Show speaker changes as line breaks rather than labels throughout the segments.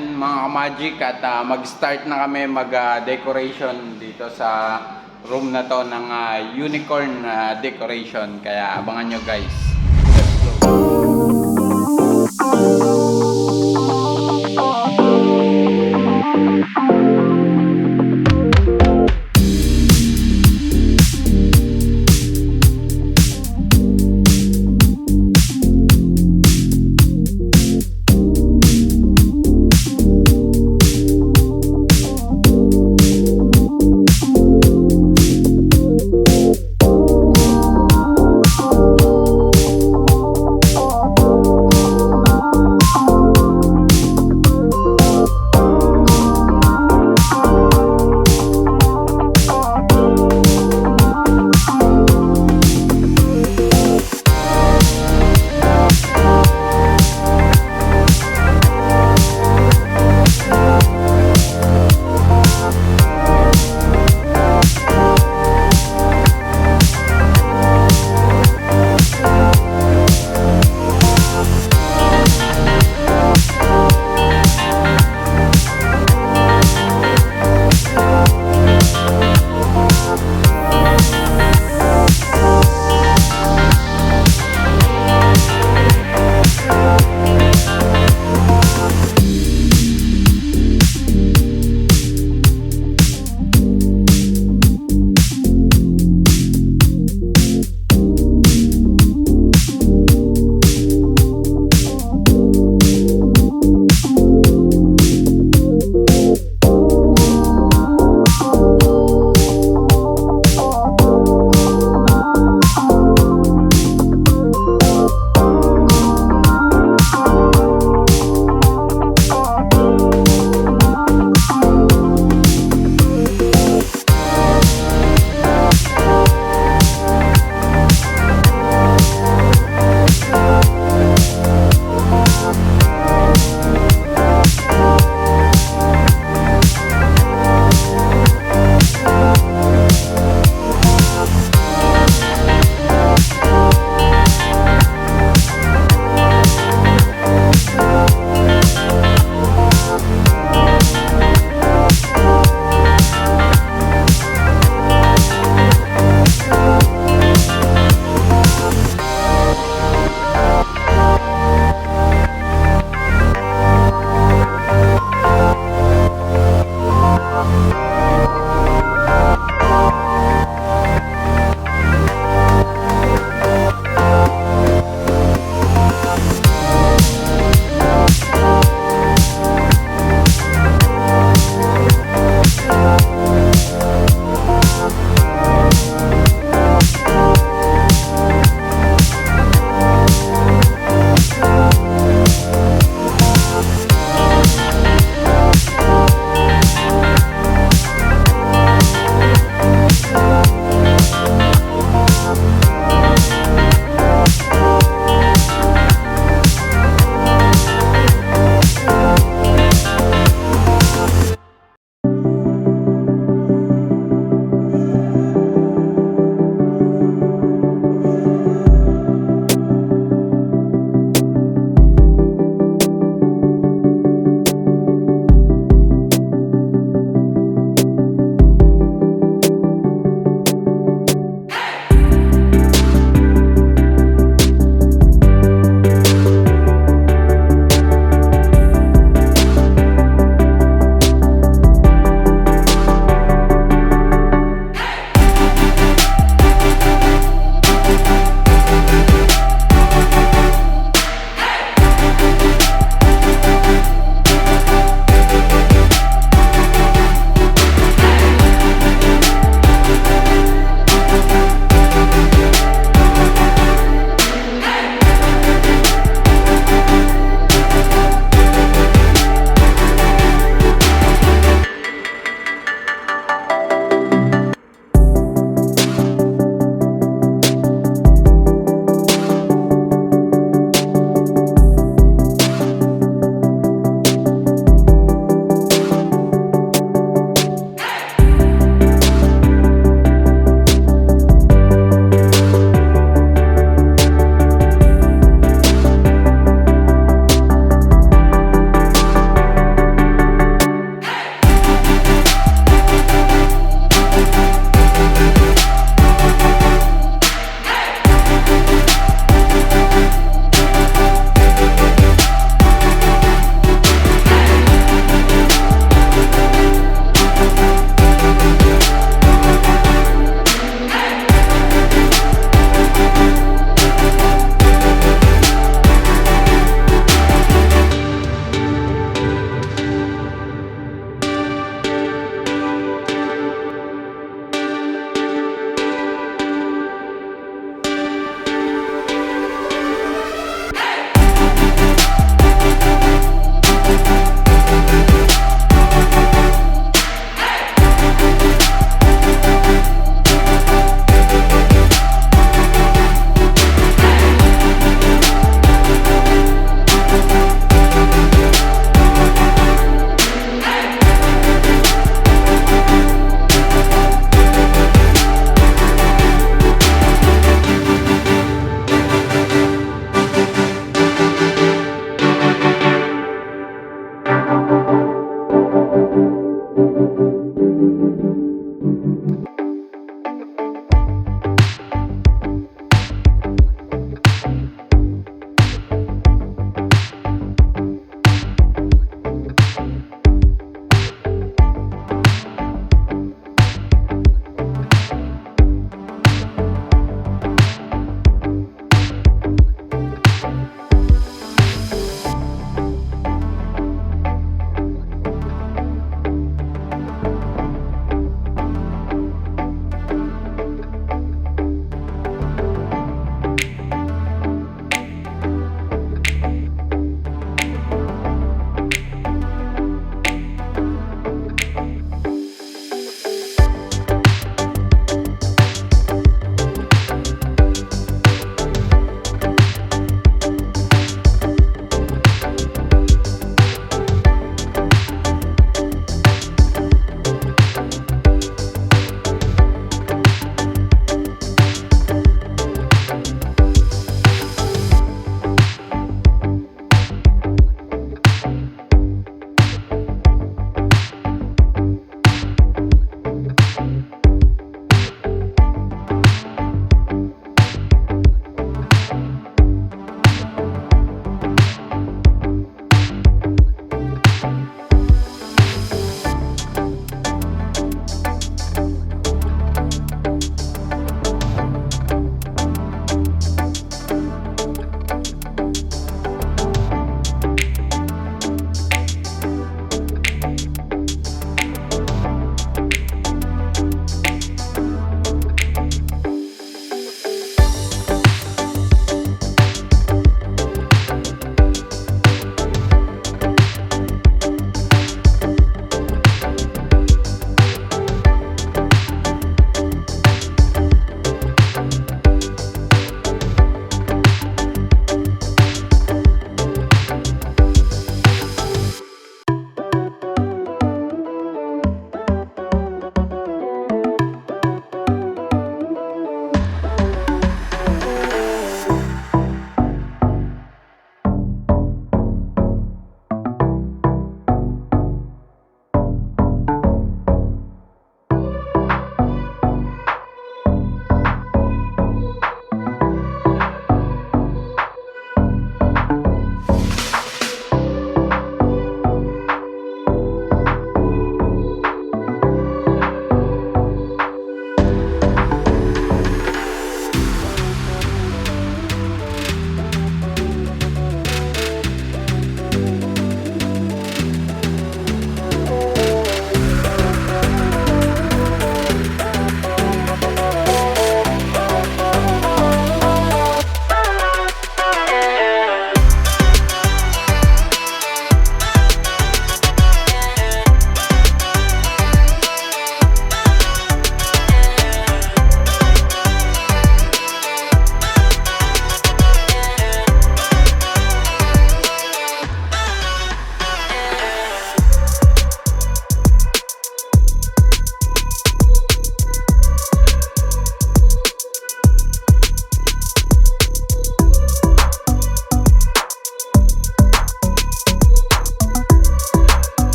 yan mga ka-magic at mag-start na kami mag-decoration dito sa room na to ng unicorn decoration. Kaya abangan nyo guys. Let's go.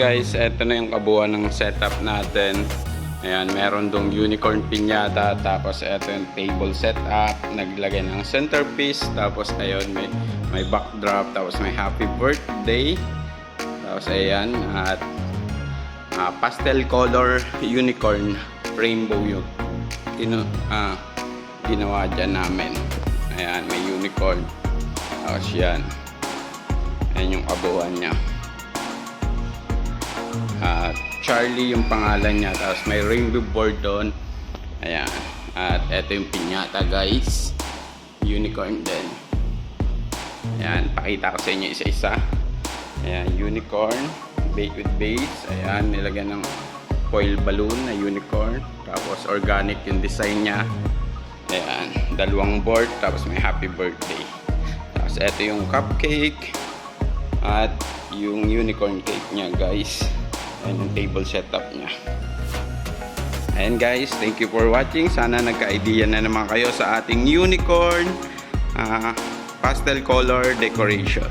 guys, eto na yung kabuuan ng setup natin. Ayan, meron dong unicorn piñata, tapos eto yung table setup, naglagay ng centerpiece, tapos ayun, may backdrop, tapos may happy birthday. Tapos ayan, at pastel color unicorn rainbow yung ginawa dyan namin. Ayan, may unicorn. Tapos yan. Ayan yung kabuuan niya. At Charlie yung pangalan niya. Tapos may rainbow board doon. Ayan. At eto yung piñata guys. Unicorn din. Ayan. Pakita ko sa inyo isa-isa. Ayan. Unicorn. Baked with base. Ayan. Nilagyan ng foil balloon na unicorn. Tapos organic yung design niya. Ayan. Dalawang board. Tapos may happy birthday. Tapos eto yung cupcake. At yung unicorn cake niya guys. Ayan yung table setup niya. Ayan guys, thank you for watching. Sana nagka-idea na naman kayo sa ating unicorn pastel color decoration.